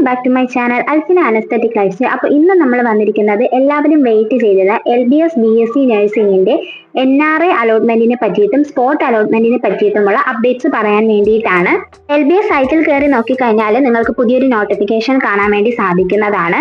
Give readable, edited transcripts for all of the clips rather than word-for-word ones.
Back to my channel Alfina anaesthetic life. അപ്പോൾ ഇന്ന് നമ്മൾ വന്നിരിക്കുന്നത് എല്ലാവരും വെയിറ്റ് ചെയ്തത് LBS BSc നഴ്സിംഗിന്റെ NRI അലോട്ട്മെന്റിനെ പറ്റിയിട്ടും സ്പോട്ട് അലോട്ട്മെന്റിനെ പറ്റിയിട്ടുമുള്ള അപ്ഡേറ്റ്സ് പറയാൻ വേണ്ടിയിട്ടാണ്. LBS സൈറ്റിൽ കയറി നോക്കിക്കഴിഞ്ഞാൽ നിങ്ങൾക്ക് പുതിയൊരു നോട്ടിഫിക്കേഷൻ കാണാൻ വേണ്ടി സാധിക്കുന്നതാണ്.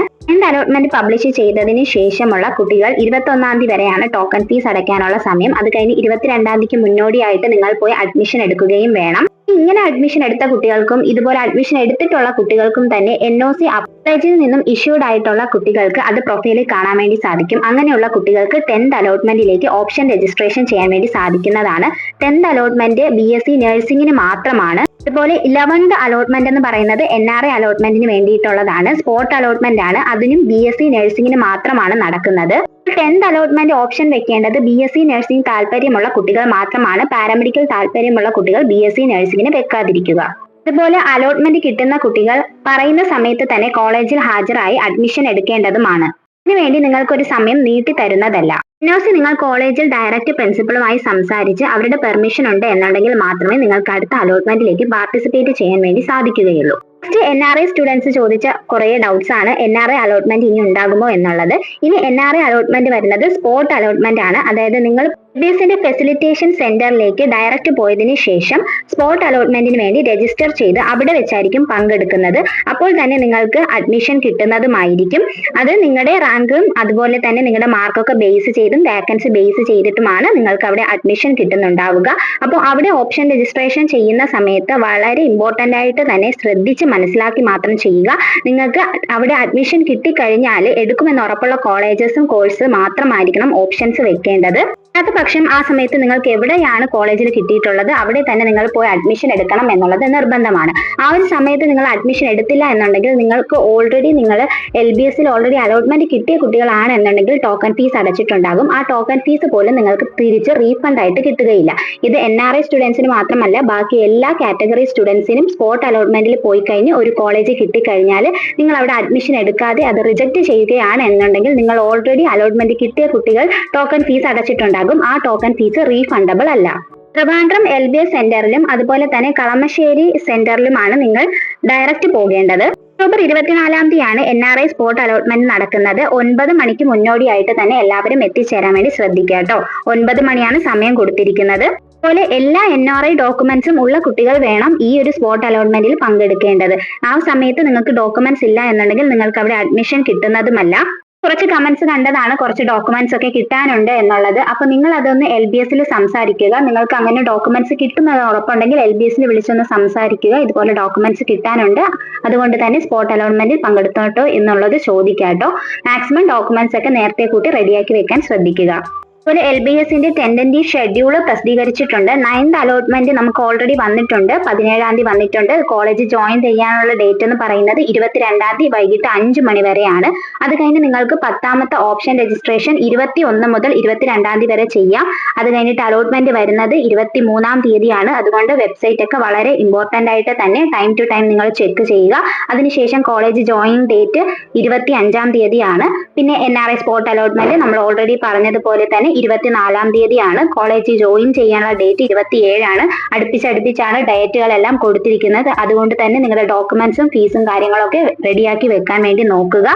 അലോട്ട്മെന്റ് പബ്ലിഷ് ചെയ്തതിന് ശേഷമുള്ള കുട്ടികൾ 21 തീയതി വരെയാണ് ടോക്കൺ ഫീസ് അടയ്ക്കാനുള്ള സമയം. അത് കഴിഞ്ഞ് 22 തീയതിക്ക് മുന്നോടിയായിട്ട് നിങ്ങൾ പോയി അഡ്മിഷൻ എടുക്കുകയും വേണം. ഇങ്ങനെ അഡ്മിഷൻ എടുത്ത കുട്ടികൾക്കും ഇതുപോലെ അഡ്മിഷൻ എടുത്തിട്ടുള്ള കുട്ടികൾക്കും തന്നെ NOC കോളേജിൽ നിന്നും ഇഷ്യൂഡ് ആയിട്ടുള്ള കുട്ടികൾക്ക് അത് പ്രൊഫൈലിൽ കാണാൻ വേണ്ടി സാധിക്കും. അങ്ങനെയുള്ള കുട്ടികൾക്ക് 10th അലോട്ട്മെന്റിലേക്ക് ഓപ്ഷൻ രജിസ്ട്രേഷൻ ചെയ്യാൻ വേണ്ടി സാധിക്കുന്നതാണ്. 10th അലോട്ട്മെന്റ് BSc നഴ്സിംഗിന് മാത്രമാണ്. അതുപോലെ 11th അലോട്ട്മെന്റ് എന്ന് പറയുന്നത് NRI അലോട്ട്മെന്റിന് വേണ്ടിയിട്ടുള്ളതാണ്. സ്പോട്ട് അലോട്ട്മെന്റ് ആണ്, അതിനും BSc നഴ്സിംഗിന് മാത്രമാണ് നടക്കുന്നത്. 10th അലോട്ട്മെന്റ് ഓപ്ഷൻ വെക്കേണ്ടത് BSc നഴ്സിംഗ് താല്പര്യമുള്ള കുട്ടികൾ മാത്രമാണ്. പാരാമെഡിക്കൽ താല്പര്യമുള്ള കുട്ടികൾ BSc നഴ്സിംഗിന് വെക്കാതിരിക്കുക. അതുപോലെ അലോട്ട്മെന്റ് കിട്ടുന്ന കുട്ടികൾ പറയുന്ന സമയത്ത് തന്നെ കോളേജിൽ ഹാജരായി അഡ്മിഷൻ എടുക്കേണ്ടതുമാണ്. ഇതിനുവേണ്ടി നിങ്ങൾക്കൊരു സമയം നീട്ടി തരുന്നതല്ല. NOC നിങ്ങൾ കോളേജിൽ ഡയറക്റ്റ് പ്രിൻസിപ്പളുമായി സംസാരിച്ച് അവരുടെ പെർമിഷൻ ഉണ്ട് എന്നുണ്ടെങ്കിൽ മാത്രമേ നിങ്ങൾക്ക് അടുത്ത അലോട്ട്മെന്റിലേക്ക് പാർട്ടിസിപ്പേറ്റ് ചെയ്യാൻ വേണ്ടി സാധിക്കുകയുള്ളൂ. നെക്സ്റ്റ് NRI സ്റ്റുഡൻസ് ചോദിച്ച കുറേ ഡൗട്ട്സ് ആണ്. NRI അലോട്ട്മെന്റ് ഇനി ഉണ്ടാകുമോ എന്നുള്ളത്. ഇനി NRI അലോട്ട്മെന്റ് വരുന്നത് സ്പോട്ട് അലോട്ട്മെന്റ് ആണ്. അതായത് നിങ്ങൾ LBSന്റെ ഫെസിലിറ്റേഷൻ സെന്ററിലേക്ക് ഡയറക്റ്റ് പോയതിനു ശേഷം സ്പോട്ട് അലോട്ട്മെന്റിന് വേണ്ടി രജിസ്റ്റർ ചെയ്ത് അവിടെ വെച്ചായിരിക്കും പങ്കെടുക്കുന്നത്. അപ്പോൾ തന്നെ നിങ്ങൾക്ക് അഡ്മിഷൻ കിട്ടുന്നതുമായിരിക്കും. അത് നിങ്ങളുടെ റാങ്കും അതുപോലെ തന്നെ നിങ്ങളുടെ മാർക്കൊക്കെ ബേസ് ചെയ്തും വേക്കൻസി ബേസ് ചെയ്തിട്ടുമാണ് നിങ്ങൾക്ക് അവിടെ അഡ്മിഷൻ കിട്ടുന്നുണ്ടാവുക. അപ്പോൾ അവിടെ ഓപ്ഷൻ രജിസ്ട്രേഷൻ ചെയ്യുന്ന സമയത്ത് വളരെ ഇമ്പോർട്ടന്റ് ആയിട്ട് തന്നെ ശ്രദ്ധിച്ച് മനസ്സിലാക്കി മാത്രം ചെയ്യുക. നിങ്ങൾക്ക് അവിടെ അഡ്മിഷൻ കിട്ടിക്കഴിഞ്ഞാൽ എടുക്കുമെന്ന് ഉറപ്പുള്ള കോളേജസും കോഴ്സ് മാത്രമായിരിക്കണം ഓപ്ഷൻസ് വെക്കേണ്ടത്. അത് പക്ഷം ആ സമയത്ത് നിങ്ങൾക്ക് എവിടെയാണ് കോളേജിൽ കിട്ടിയിട്ടുള്ളത് അവിടെ തന്നെ നിങ്ങൾ പോയി അഡ്മിഷൻ എടുക്കണം എന്നുള്ളത് നിർബന്ധമാണ്. ആ ഒരു സമയത്ത് നിങ്ങൾ അഡ്മിഷൻ എടുത്തില്ല എന്നുണ്ടെങ്കിൽ നിങ്ങൾക്ക് ഓൾറെഡി നിങ്ങൾ LBSൽ ഓൾറെഡി അലോട്ട്മെന്റ് കിട്ടിയ കുട്ടികളാണ് എന്നുണ്ടെങ്കിൽ ടോക്കൺ ഫീസ് അടച്ചിട്ടുണ്ടാകും. ആ ടോക്കൺ ഫീസ് പോലും നിങ്ങൾക്ക് തിരിച്ച് റീഫണ്ട് ആയിട്ട് കിട്ടുകയില്ല. ഇത് NRI സ്റ്റുഡൻസിന് മാത്രമല്ല ബാക്കി എല്ലാ കാറ്റഗറി സ്റ്റുഡൻസിനും സ്പോട്ട് അലോട്ട്മെന്റിൽ പോയി കഴിഞ്ഞ് ഒരു കോളേജ് കിട്ടിക്കഴിഞ്ഞാൽ നിങ്ങൾ അവിടെ അഡ്മിഷൻ എടുക്കാതെ അത് റിജക്ട് ചെയ്യുകയാണ് എന്നുണ്ടെങ്കിൽ നിങ്ങൾ ഓൾറെഡി അലോട്ട്മെന്റ് കിട്ടിയ കുട്ടികൾ ടോക്കൺ ഫീസ് അടച്ചിട്ടുണ്ടാകും. ആ ടോക്കൺ ഫീസ് റീഫണ്ടബിൾ അല്ല. ട്രിവാൻഡ്രം LBS സെന്ററിലും അതുപോലെ തന്നെ കളമശ്ശേരി സെന്ററിലുമാണ് നിങ്ങൾ ഡയറക്റ്റ് പോകേണ്ടത്. ഒക്ടോബർ 24 തീയതിയാണ് NRI സ്പോട്ട് അലോട്ട്മെന്റ് നടക്കുന്നത്. 9 മണിക്ക് മുന്നോടിയായിട്ട് തന്നെ എല്ലാവരും എത്തിച്ചേരാൻ വേണ്ടി ശ്രദ്ധിക്കുക കേട്ടോ. 9 മണിയാണ് സമയം കൊടുത്തിരിക്കുന്നത്. അതുപോലെ എല്ലാ NRI ഡോക്യുമെന്റ്സും ഉള്ള കുട്ടികൾ വേണം ഈ ഒരു സ്പോട്ട് അലോട്ട്മെന്റിൽ പങ്കെടുക്കേണ്ടത്. ആ സമയത്ത് നിങ്ങൾക്ക് ഡോക്യുമെന്റ്സ് ഇല്ല എന്നുണ്ടെങ്കിൽ നിങ്ങൾക്ക് അവിടെ അഡ്മിഷൻ കിട്ടുന്നതുമല്ല. കുറച്ച് കമന്റ്സ് കണ്ടതാണ് കുറച്ച് ഡോക്യുമെന്റ്സ് ഒക്കെ കിട്ടാനുണ്ട് എന്നുള്ളത്. അപ്പൊ നിങ്ങൾ അതൊന്ന് LBSൽ സംസാരിക്കുക. നിങ്ങൾക്ക് അങ്ങനെ ഡോക്യുമെന്റ്സ് കിട്ടുന്നത് ഉറപ്പുണ്ടെങ്കിൽ LBSൽ വിളിച്ചൊന്ന് സംസാരിക്കുക. ഇതുപോലെ ഡോക്യുമെന്റ്സ് കിട്ടാനുണ്ട്, അതുകൊണ്ട് തന്നെ സ്പോട്ട് അലോട്ട്മെന്റിൽ പങ്കെടുത്തോട്ടോ എന്നുള്ളത് ചോദിക്കാട്ടോ. മാക്സിമം ഡോക്യുമെന്റ്സ് ഒക്കെ നേരത്തെ കൂട്ടി റെഡിയാക്കി വെക്കാൻ ശ്രദ്ധിക്കുക. അതുപോലെ LBSന്റെ ടെൻഡന്റീവ് ഷെഡ്യൂൾ പ്രസിദ്ധീകരിച്ചിട്ടുണ്ട്. 9th അലോട്ട്മെന്റ് നമുക്ക് ഓൾറെഡി വന്നിട്ടുണ്ട്. 17 തീയതി വന്നിട്ടുണ്ട്. കോളേജ് ജോയിൻ ചെയ്യാനുള്ള ഡേറ്റ് എന്ന് പറയുന്നത് 22 തീയതി വൈകിട്ട് 5 മണി വരെയാണ്. അത് കഴിഞ്ഞ് നിങ്ങൾക്ക് 10ാമത്തെ ഓപ്ഷൻ രജിസ്ട്രേഷൻ 21 മുതൽ 22 തീയതി വരെ ചെയ്യാം. അത് കഴിഞ്ഞിട്ട് അലോട്ട്മെന്റ് വരുന്നത് 23 തീയതിയാണ്. അതുകൊണ്ട് വെബ്സൈറ്റ് ഒക്കെ വളരെ ഇമ്പോർട്ടന്റ് ആയിട്ട് തന്നെ ടൈം ടു ടൈം നിങ്ങൾ ചെക്ക് ചെയ്യുക. അതിനുശേഷം കോളേജ് ജോയിൻ ഡേറ്റ് 25 തീയതിയാണ്. പിന്നെ NRI സ്പോട്ട് അലോട്ട്മെന്റ് നമ്മൾ ഓൾറെഡി പറഞ്ഞതുപോലെ തന്നെ 24 തീയതിയാണ്. കോളേജ് ജോയിൻ ചെയ്യാനുള്ള ഡേറ്റ് 27 ആണ്. അടുപ്പിച്ചാണ് ഡേറ്റുകളെല്ലാം കൊടുത്തിരിക്കുന്നത്. അതുകൊണ്ട് തന്നെ നിങ്ങളുടെ ഡോക്യുമെന്റ്സും ഫീസും കാര്യങ്ങളൊക്കെ റെഡിയാക്കി വെക്കാൻ വേണ്ടി നോക്കുക.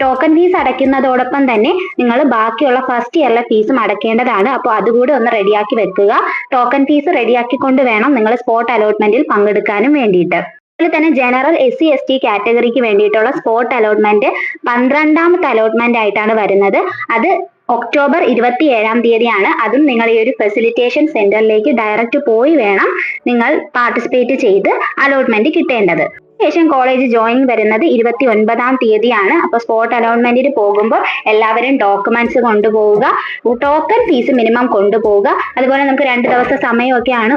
ടോക്കൺ ഫീസ് അടയ്ക്കുന്നതോടൊപ്പം തന്നെ നിങ്ങൾ ബാക്കിയുള്ള ഫസ്റ്റ് ഇയറിലെ ഫീസും അടയ്ക്കേണ്ടതാണ്. അപ്പോൾ അതുകൂടി ഒന്ന് റെഡിയാക്കി വെക്കുക. ടോക്കൺ ഫീസ് റെഡിയാക്കിക്കൊണ്ട് വേണം നിങ്ങൾ സ്പോട്ട് അലോട്ട്മെന്റിൽ പങ്കെടുക്കാനും വേണ്ടിയിട്ട്. അതുപോലെ തന്നെ ജനറൽ SC ST കാറ്റഗറിക്ക് വേണ്ടിയിട്ടുള്ള സ്പോട്ട് അലോട്ട്മെന്റ് 12ാമത്തെ അലോട്ട്മെന്റ് ആയിട്ടാണ് വരുന്നത്. അത് ഒക്ടോബർ 27 തീയതിയാണ്. അതും നിങ്ങൾ ഈ ഒരു ഫെസിലിറ്റേഷൻ സെന്ററിലേക്ക് ഡയറക്റ്റ് പോയി വേണം നിങ്ങൾ പാർട്ടിസിപ്പേറ്റ് ചെയ്ത് അലോട്ട്മെന്റ് കിട്ടേണ്ടത്. ശേഷം കോളേജ് ജോയിൻ വരുന്നത് 29 തീയതിയാണ്. അപ്പോൾ സ്പോട്ട് അലോട്ട്മെന്റിന് പോകുമ്പോൾ എല്ലാവരും ഡോക്യുമെന്റ്സ് കൊണ്ടുപോവുക. ടോക്കൺ ഫീസ് മിനിമം കൊണ്ടുപോവുക. അതുപോലെ നമുക്ക് 2 ദിവസം സമയമൊക്കെയാണ്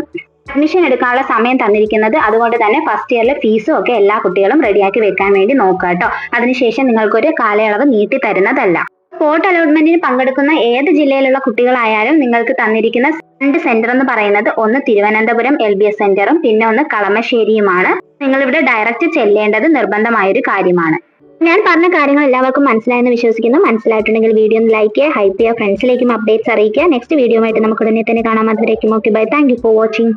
അഡ്മിഷൻ എടുക്കാനുള്ള സമയം തന്നിരിക്കുന്നത്. അതുകൊണ്ട് തന്നെ ഫസ്റ്റ് ഇയറിലെ ഫീസും ഒക്കെ എല്ലാ കുട്ടികളും റെഡിയാക്കി വെക്കാൻ വേണ്ടി നോക്കുക കേട്ടോ. അതിനുശേഷം നിങ്ങൾക്കൊരു കാലയളവ് നീട്ടി തരുന്നതല്ല. സ്പോട്ട് അലോട്ട്മെന്റിന് പങ്കെടുക്കുന്ന ഏത് ജില്ലയിലുള്ള കുട്ടികളായാലും നിങ്ങൾക്ക് തന്നിരിക്കുന്ന 2 സെന്റർ എന്ന് പറയുന്നത് ഒന്ന് തിരുവനന്തപുരം LBS സെന്ററും പിന്നെ ഒന്ന് കളമശ്ശേരിയുമാണ്. നിങ്ങളിവിടെ ഡയറക്റ്റ് ചെല്ലേണ്ടത് നിർബന്ധമായൊരു കാര്യമാണ്. ഞാൻ പറഞ്ഞ കാര്യങ്ങൾ എല്ലാവർക്കും മനസ്സിലായെന്ന് വിശ്വസിക്കുന്നു. മനസ്സിലായിട്ടുണ്ടെങ്കിൽ വീഡിയോ ഒന്ന് ലൈക്ക് ചെയ്യുക, ഹൈപ്പ് ചെയ്യുക, ഫ്രണ്ട്സിലേക്കും അപ്ഡേറ്റ്സ് അറിയിക്കുക. നെക്സ്റ്റ് വീഡിയോ ആയിട്ട് നമുക്ക് ഉടനെ തന്നെ കാണാം. അതുവരേക്കും okay bye. Thank you for watching.